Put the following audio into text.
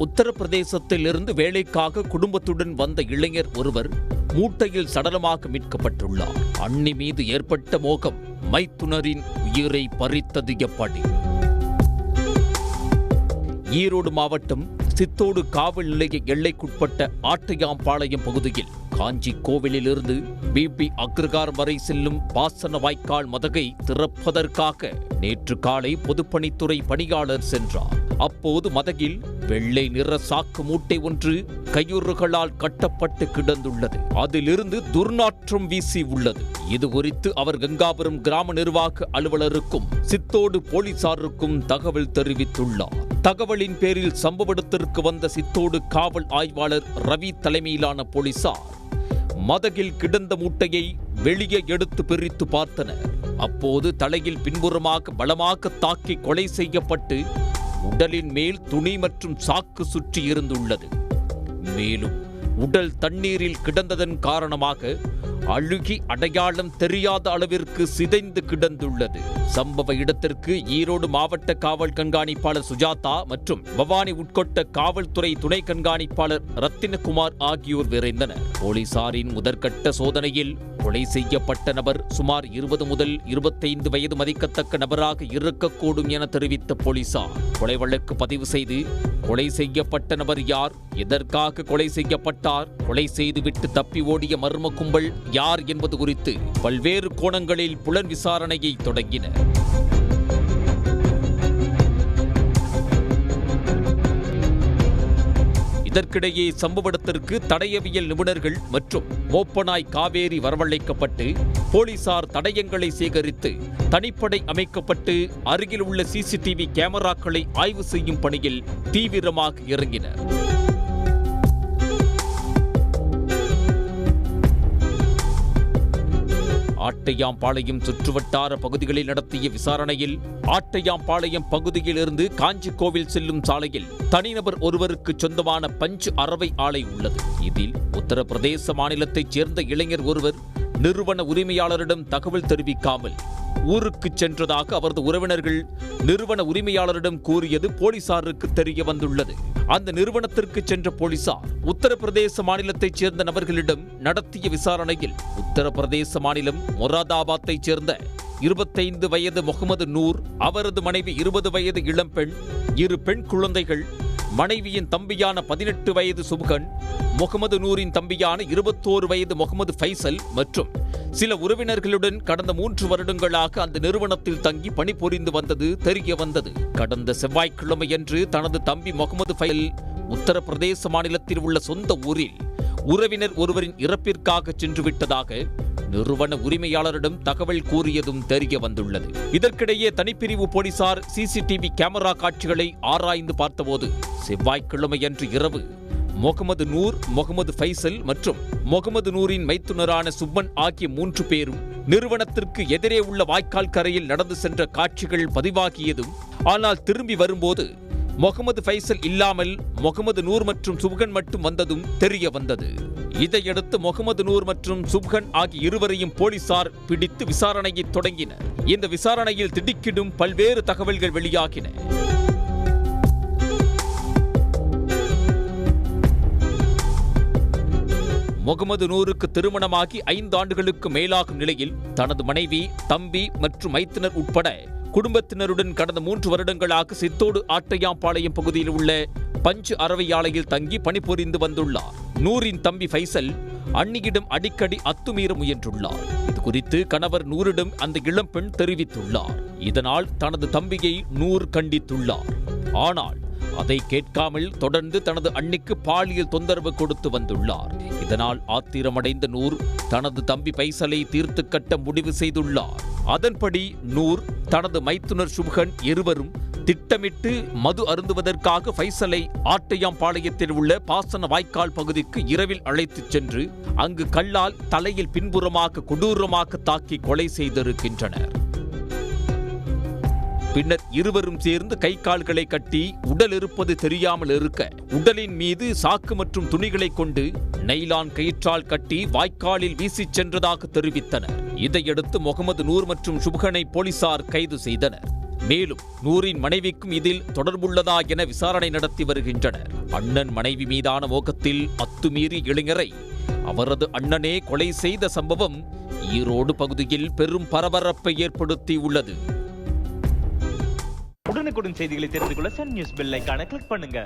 உத்தரப்பிரதேசத்தில் இருந்து வேலைக்காக குடும்பத்துடன் வந்த இளைஞர் ஒருவர் மூட்டையில் சடலமாக மீட்கப்பட்டுள்ளார். அண்ணி மீது ஏற்பட்ட மோகம் மைத்துனரின் உயிரை பறித்தது எப்படி? ஈரோடு மாவட்டம் சித்தோடு காவல் நிலைய எல்லைக்குட்பட்ட ஆட்டையாம்பாளையம் பகுதியில் காஞ்சி கோவிலிலிருந்து பிபி அக்ரகாரம் வரை செல்லும் பாசன வாய்க்கால் மதகை திறப்பதற்காக நேற்று காலை பொதுப்பணித்துறை பணியாளர் சென்றார். அப்போது மதகில் வெள்ளை நிற சாக்கு மூட்டை ஒன்று கயிறுகளால் கட்டப்பட்டு கிடந்துள்ளது. அதிலிருந்து துர்நாற்றம் வீசி உள்ளது. இது குறித்து அவர் கங்காபுரம் கிராம நிர்வாக அலுவலருக்கும் சித்தோடு போலீசாருக்கும் தகவல் தெரிவித்துள்ளார். தகவலின் பேரில் சம்பவ இடத்திற்கு வந்த சித்தோடு காவல் ஆய்வாளர் ரவி தலைமையிலான போலீசார் மதகில் கிடந்த மூட்டையை வெளியே எடுத்து பிரித்து பார்த்தனர். அப்போது தலையில் பின்புறமாக பலமாக தாக்கி கொலை செய்யப்பட்டு உடலின் மேல் துணி மற்றும் சாக்கு சுற்றி இருந்துள்ளது. மேலும் உடல் தண்ணீரில் கிடந்ததன் காரணமாக அழுகி அடையாளம் தெரியாத அளவிற்கு சிதைந்து கிடந்துள்ளது. சம்பவ இடத்திற்கு ஈரோடு மாவட்ட காவல் கண்காணிப்பாளர் சுஜாதா மற்றும் பவானி உட்கொட்ட காவல்துறை துணை கண்காணிப்பாளர் ரத்தினகுமார் ஆகியோர் விரைந்தனர். போலீசாரின் முதற்கட்ட சோதனையில் கொலை செய்யப்பட்ட நபர் சுமார் 20 முதல் 25 வயது மதிக்கத்தக்க நபராக இருக்கக்கூடும் என தெரிவித்த போலீசார் கொலை வழக்கு பதிவு செய்து கொலை செய்யப்பட்ட நபர் யார், எதற்காக கொலை செய்யப்பட்டார், கொலை செய்துவிட்டு தப்பி ஓடிய மர்ம கும்பல் யார் என்பது குறித்து பல்வேறு கோணங்களில் புலன் விசாரணையை தொடங்கினர். இதற்கிடையே சம்பவ இடத்திற்கு தடயவியல் நிபுணர்கள் மற்றும் மோப்பனாய் காவேரி வரவழைக்கப்பட்டு போலீசார் தடயங்களை சேகரித்து தனிப்படை அமைக்கப்பட்டு அருகில் உள்ள சிசிடிவி கேமராக்களை ஆய்வு செய்யும் பணியில் தீவிரமாக இறங்கினர். ஆட்டையாம்பாளையம் சுற்றுவட்டார பகுதிகளில் நடத்திய விசாரணையில் ஆட்டையாம்பாளையம் பகுதியில் இருந்து காஞ்சி கோவில் செல்லும் சாலையில் தனிநபர் ஒருவருக்கு சொந்தமான பஞ்சு அரவை ஆலை உள்ளது. இதில் உத்தரப்பிரதேச மாநிலத்தைச் சேர்ந்த இளைஞர் ஒருவர் நிறுவன உரிமையாளரிடம் தகவல் தெரிவிக்காமல் ஊருக்கு சென்றதாக அவரது உறவினர்கள் நிறுவன உரிமையாளரிடம் கூறியது போலீசாருக்கு தெரிய வந்துள்ளது. அந்த நிறுவனத்திற்கு சென்ற போலீசார் உத்தரப்பிரதேச மாநிலத்தைச் சேர்ந்த நபர்களிடம் நடத்திய விசாரணையில் உத்தரப்பிரதேச மாநிலம் மொராதாபாத்தைச் சேர்ந்த 25 வயது முகமது நூர், அவரது மனைவி 20 வயது இளம்பெண், 2 பெண் குழந்தைகள், மனைவியின் தம்பியான 18 வயது சுப்கன், முகமது நூரின் தம்பியான 21 வயது முகமது ஃபைசல் மற்றும் சில உறவினர்களுடன் கடந்த 3 வருடங்களாக அந்த நிறுவனத்தில் தங்கி பணிபுரிந்து வந்தது தெரிய வந்தது. கடந்த செவ்வாய்க்கிழமையன்று தனது தம்பி முகமது ஃபைசல் உத்தரப்பிரதேச மாநிலத்தில் உள்ள சொந்த ஊரில் உறவினர் ஒருவரின் இறப்பிற்காக சென்று விட்டதாக நிறுவன உரிமையாளரிடம் தகவல் கூறியதும் தெரிய வந்துள்ளது. இதற்கிடையே தனிப்பிரிவு போலீசார் சிசிடிவி கேமரா காட்சிகளை ஆராய்ந்து பார்த்தபோது செவ்வாய்க்கிழமையன்று இரவு முகமது நூர், முகமது ஃபைசல் மற்றும் முகமது நூரின் மைத்துனரான சுப்பன் ஆகிய 3 பேரும் நிறுவனத்திற்கு எதிரே உள்ள வாய்க்கால் கரையில் நடந்து சென்ற காட்சிகள் பதிவாகியதும், ஆனால் திரும்பி வரும்போது முகமது ஃபைசல் இல்லாமல் முகமது நூர் மற்றும் சுப்கன் மட்டும் வந்ததும் தெரிய வந்தது. இதையடுத்து முகமது நூர் மற்றும் சுப்கன் ஆகிய இருவரையும் போலீசார் பிடித்து விசாரணையை தொடங்கினர். இந்த விசாரணையில் திடுக்கிடும் பல்வேறு தகவல்கள் வெளியாகின. முகமது நூருக்கு திருமணமாகி 5 ஆண்டுகளுக்கு மேலாகும் நிலையில் தனது மனைவி, தம்பி மற்றும் மைத்துனர் உட்பட குடும்பத்தினருடன் கடந்த 3 வருடங்களாக சித்தோடு ஆட்டையாம்பாளையம் பகுதியில் உள்ள பஞ்சு அரவை ஆலையில் தங்கி பணிபுரிந்து வந்துள்ளார். நூரின் தம்பி ஃபைசல் அண்ணியிடம் அடிக்கடி அத்துமீற முயன்றுள்ளார். இது குறித்து கணவர் நூரிடம் அந்த இளம்பெண் தெரிவித்துள்ளார். இதனால் தனது தம்பியை நூர் கண்டித்துள்ளார். ஆனால் அதை கேட்காமல் தொடர்ந்து தனது அண்ணிக்கு பாலியல் தொந்தரவு கொடுத்து வந்துள்ளார். இதனால் ஆத்திரமடைந்த நூர் தனது தம்பி ஃபைசலை தீர்த்து கட்ட முடிவு செய்துள்ளார். அதன்படி நூர் தனது மைத்துனர் சுப்கன் இருவரும் திட்டமிட்டு மது அருந்துவதற்காக ஃபைசலை ஆட்டையாம்பாளையத்தில் உள்ள பாசன வாய்க்கால் பகுதிக்கு இரவில் அழைத்துச் சென்று அங்கு கல்லால் தலையில் பின்புறமாக கொடூரமாக தாக்கி கொலை செய்திருக்கின்றனர். பின்னர் இருவரும் சேர்ந்து கை கால்களை கட்டி உடல் இருப்பது தெரியாமல் இருக்க உடலின் மீது சாக்கு மற்றும் துணிகளை கொண்டு நைலான் கயிற்றால் கட்டி வாய்க்காலில் வீசிச் சென்றதாக தெரிவித்தனர். இதையடுத்து முகமது நூர் மற்றும் சுப்கனை போலீசார் கைது செய்தனர். மேலும் நூரின் மனைவிக்கும் இதில் தொடர்புள்ளதா என விசாரணை நடத்தி வருகின்றனர். அண்ணன் மனைவி மீதான மோகத்தில் அத்துமீறிய இளைஞரை அவரது அண்ணனே கொலை செய்த சம்பவம் ஈரோடு பகுதியில் பெரும் பரபரப்பை ஏற்படுத்தியுள்ளது. உடனுக்குடன் செய்திகளை தெரிந்து கொள்ள சன் நியூஸ் பெல் ஐகானை கிளிக் பண்ணுங்க.